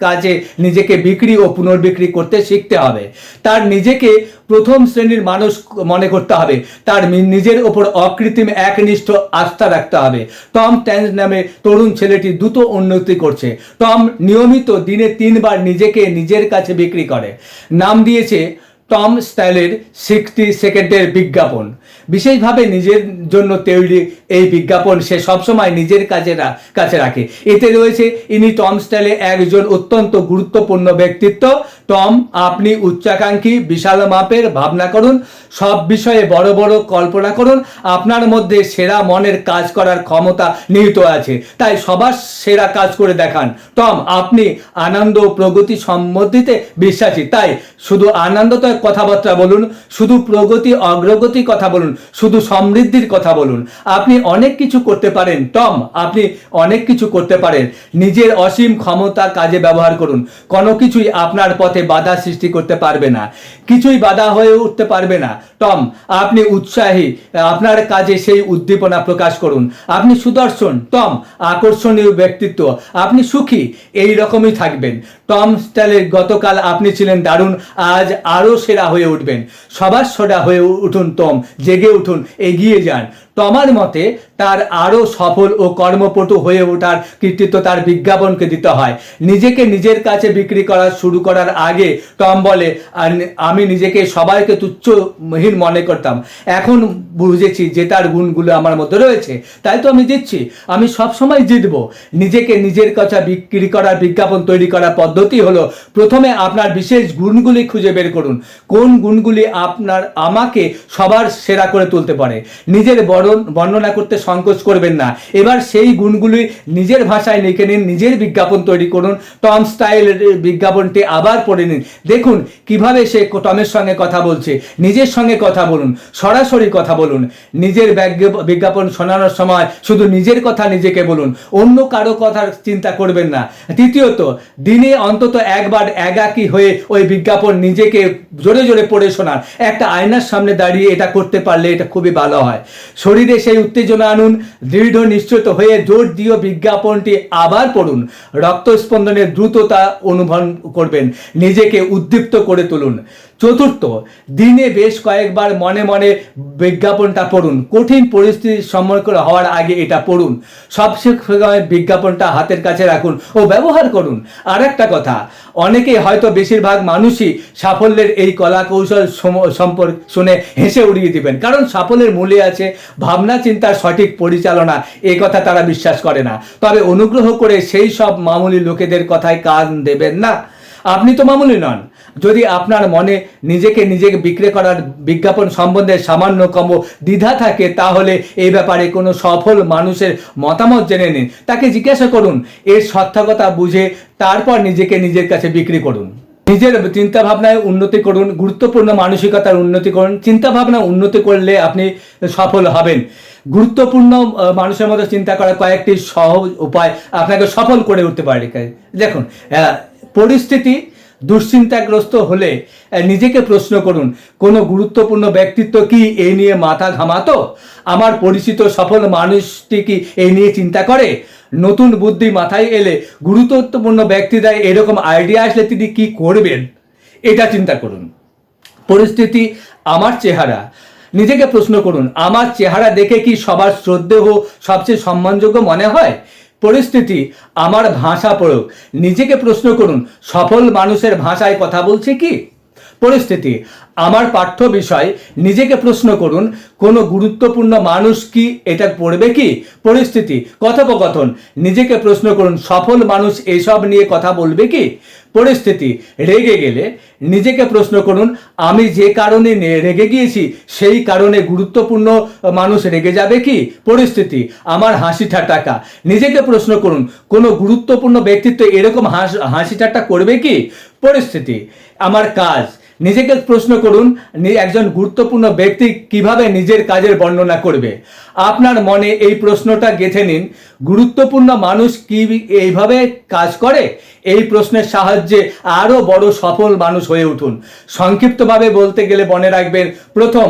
A: কাজে নিজেকে বিক্রি ও পুনর্বিক্রি করতে শিখতে হবে। তার নিজেকে প্রথম শ্রেণীর মানুষ মনে করতে হবে, তার নিজের ওপর অকৃত্রিম একনিষ্ঠ আস্থা রাখতে হবে। টম ট্যান্স নামে তরুণ ছেলেটি দ্রুত উন্নতি করছে। টম নিয়মিত দিনে 3 বার নিজেকে নিজের কাছে বিক্রি করে। নাম দিয়েছে টম স্টাইলের 60 সেকেন্ডের বিজ্ঞাপন। বিশেষভাবে নিজের জন্য তৈরি এই বিজ্ঞাপন সে সবসময় নিজের কাছে রাখে। এতে রয়েছে ইনি টম স্টাইলে একজন অত্যন্ত গুরুত্বপূর্ণ ব্যক্তিত্ব। টম, আপনি উচ্চাকাঙ্ক্ষী, বিশাল মাপের ভাবনা করুন, সব বিষয়ে বড় বড় কল্পনা করুন। আপনার মধ্যে সেরা মনের কাজ করার ক্ষমতা নিহিত আছে, তাই সবার সেরা কাজ করে দেখান। টম, আপনি আনন্দ ও প্রগতি সম্বন্ধিতে বিশ্বাসী, তাই শুধু আনন্দময় কথাবার্তা বলুন, শুধু প্রগতি অগ্রগতি কথা বলুন, শুধু সমৃদ্ধির কথা বলুন। আপনি অনেক কিছু করতে পারেন টম, আপনি অনেক কিছু করতে পারেন। নিজের অসীম ক্ষমতা কাজে ব্যবহার করুন। কোনো কিছুই আপনার পথে বাধা সৃষ্টি করতে পারবে না, কিছুই বাধা হয়ে উঠতে পারবে না। টম, আপনি উৎসাহী, আপনার কাজে সেই উদ্দীপনা প্রকাশ করুন। আপনি সুদর্শন টম, আকর্ষণীয় ব্যক্তিত্ব, আপনি সুখী, এই রকমই থাকবেন। টম স্টাইলের গতকাল আপনি ছিলেন দারুণ, আজ আরও সেরা হয়ে উঠবেন। সবার সেরা হয়ে উঠুন টম, জেগে উঠুন, এগিয়ে যান। টমার মতে তার আরও সফল ও কর্মপটু হয়ে ওঠার কৃতিত্ব তার বিজ্ঞাপনকে দিতে হয়। নিজেকে নিজের কাছে বিক্রি করা শুরু করার আগে টম বলে, আমি নিজেকে সবাইকে তুচ্ছহীন মনে করতাম, এখন বুঝেছি যে তার গুণগুলো আমার মধ্যে রয়েছে, তাই তো আমি জিতছি, আমি সবসময় জিতব। নিজেকে নিজের কাছে বিক্রি করার বিজ্ঞাপন তৈরি করার পদ্ধতি হলো, প্রথমে আপনার বিশেষ গুণগুলি খুঁজে বের করুন। কোন গুণগুলি আমাকে সবার সেরা করে তুলতে পারে। নিজের বর্ণনা করতে সংকোচ করবেন না। এবার সেই গুণগুলি নিজের ভাষায় লিখে নিন, নিজের বিজ্ঞাপন তৈরি করুন। টম স্টাইলের বিজ্ঞাপনটি আবার পড়ে নিন, দেখুন কিভাবে সে টমের সঙ্গে কথা বলছে। নিজের সঙ্গে কথা বলুন, সরাসরি কথা বলুন। নিজের বিজ্ঞাপন শোনানোর সময় শুধু নিজের কথা নিজেকে বলুন, অন্য কারো কথা চিন্তা করবেন না। তৃতীয়ত, দিনে অন্তত একবার একাকী হয়ে ওই বিজ্ঞাপন নিজেকে জোরে জোরে পড়ে শোনান। একটা আয়নার সামনে দাঁড়িয়ে এটা করতে পারলে এটা খুবই ভালো হয়। শরীরে সেই উত্তেজনা আনুন, দৃঢ় নিশ্চিত হয়ে জোর দিয়ে বিজ্ঞাপনটি আবার পড়ুন। রক্তস্পন্দনের দ্রুততা অনুভব করবেন, নিজেকে উদ্দীপ্ত করে তুলুন। চতুর্থ, দিনে বেশ কয়েকবার মনে মনে বিজ্ঞাপনটা পড়ুন। কঠিন পরিস্থিতির সম্মুখীন হওয়ার আগে এটা পড়ুন। সবসময় বিজ্ঞাপনটা হাতের কাছে রাখুন ও ব্যবহার করুন। আর একটা কথা, অনেকেই হয়তো বেশিরভাগ মানুষই সাফল্যের এই কলা কৌশল সম্পর্কে শুনে হেসে উড়িয়ে দিবেন, কারণ সাফল্যের মূলে আছে ভাবনা চিন্তার সঠিক পরিচালনা। এই কথা তারা বিশ্বাস করে না। তবে অনুগ্রহ করে সেই সব মামুলি লোকেদের কথায় কান দেবেন না। আপনি তো মামুলি নন। যদি আপনার মনে নিজেকে বিক্রি করার বিজ্ঞাপন সম্বন্ধে সামান্য কম দ্বিধা থাকে, তাহলে এই ব্যাপারে কোনো সফল মানুষের মতামত জেনে নিন, তাকে জিজ্ঞাসা করুন, এর সার্থকতা বুঝে তারপর নিজেকে নিজের কাছে বিক্রি করুন। নিজের চিন্তাভাবনায় উন্নতি করুন, গুরুত্বপূর্ণ মানসিকতার উন্নতি করুন। চিন্তাভাবনা উন্নতি করলে আপনি সফল হবেন। গুরুত্বপূর্ণ মানুষের মতো চিন্তা করার কয়েকটি সহজ উপায় আপনাকে সফল করে উঠতে পারে। দেখুন, পরিস্থিতি দুশ্চিন্তাগ্রস্ত হলে নিজেকে প্রশ্ন করুন, কোনো গুরুত্বপূর্ণ ব্যক্তিত্ব কি এই নিয়ে মাথা ঘামাতো? আমার পরিচিত সফল মানুষটি কি এই নিয়ে চিন্তা করে? নতুন বুদ্ধি মাথায় এলে, গুরুত্বপূর্ণ ব্যক্তিদের এরকম আইডিয়া আসলে তিনি কি করবেন, এটা চিন্তা করুন। পরিস্থিতি আমার চেহারা, নিজেকে প্রশ্ন করুন, আমার চেহারা দেখে কি সবার শ্রদ্ধেয় সবচেয়ে সম্মানযোগ্য মনে হয়? পরিস্থিতি, আমার ভাষা প্রয়োগ। নিজেকে প্রশ্ন করুন, সফল মানুষের ভাষায় কথা বলছে কি? পরিস্থিতি, আমার পাঠ্য বিষয়। নিজেকে প্রশ্ন করুন, কোনো গুরুত্বপূর্ণ মানুষ কি এটা পড়বে কি? পরিস্থিতি, কথোপকথন। নিজেকে প্রশ্ন করুন, সফল মানুষ এসব নিয়ে কথা বলবে কি? পরিস্থিতি, রেগে গেলে নিজেকে প্রশ্ন করুন, আমি যে কারণে রেগে গিয়েছি সেই কারণে গুরুত্বপূর্ণ মানুষ রেগে যাবে কি? পরিস্থিতি, আমার হাসি ঠাট্টা। নিজেকে প্রশ্ন করুন, কোনো গুরুত্বপূর্ণ ব্যক্তিত্ব এরকম হাসি ঠাট্টা করবে কি? পরিস্থিতি, আমার কাজ। নিজেকে প্রশ্ন করুন, একজন গুরুত্বপূর্ণ ব্যক্তি কিভাবে নিজের কাজের বর্ণনা করবে? আপনার মনে এই প্রশ্নটা গেঁথে নিন, গুরুত্বপূর্ণ মানুষ কি এইভাবে কাজ করে? এই প্রশ্নের সাহায্যে আরও বড় সফল মানুষ হয়ে উঠুন। সংক্ষিপ্তভাবে বলতে গেলে মনে রাখবেন, প্রথম,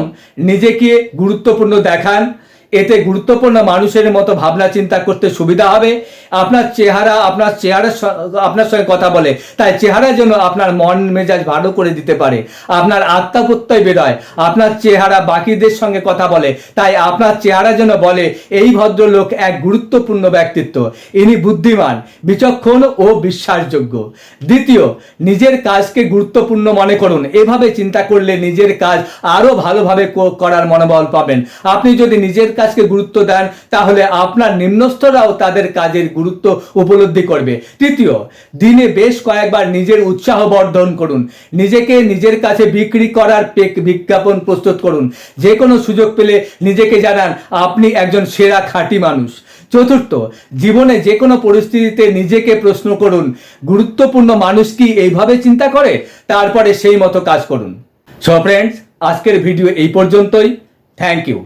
A: নিজেকে গুরুত্বপূর্ণ দেখান। এতে গুরুত্বপূর্ণ মানুষের মতো ভাবনা চিন্তা করতে সুবিধা হবে। আপনার চেহারা আপনার সঙ্গে কথা বলে, তাই চেহারা যেন আপনার মন মেজাজ ভালো করে দিতে পারে। আপনার আত্মপ্রত্যয় বেরোয়, আপনার চেহারা বাকিদের সঙ্গে কথা বলে, তাই আপনার চেহারা যেন বলে এই ভদ্রলোক এক গুরুত্বপূর্ণ ব্যক্তিত্ব, ইনি বুদ্ধিমান, বিচক্ষণ ও বিশ্বাসযোগ্য। দ্বিতীয়, নিজের কাজকে গুরুত্বপূর্ণ মনে করুন। এভাবে চিন্তা করলে নিজের কাজ আরও ভালোভাবে করার মনোবল পাবেন। আপনি যদি নিজের কাজকে গুরুত্ব দেন, তাহলে আপনার নিম্নস্তরাও তাদের কাজের গুরুত্ব উপলব্ধি করবে। তৃতীয়, দিনে বেশ কয়েকবার নিজের উৎসাহ বর্ধন করুন। নিজেকে নিজের কাছে বিক্রি করার বিজ্ঞাপন প্রস্তুত করুন। যে কোনো সুযোগ পেলে নিজেকে জানান আপনি একজন সেরা খাঁটি মানুষ। চতুর্থ, জীবনে যে কোনো পরিস্থিতিতে নিজেকে প্রশ্ন করুন, গুরুত্বপূর্ণ মানুষ কি এইভাবে চিন্তা করে? তারপরে সেই মতো কাজ করুন। সো ফ্রেন্ডস, আজকের ভিডিও এই পর্যন্তই। Thank you.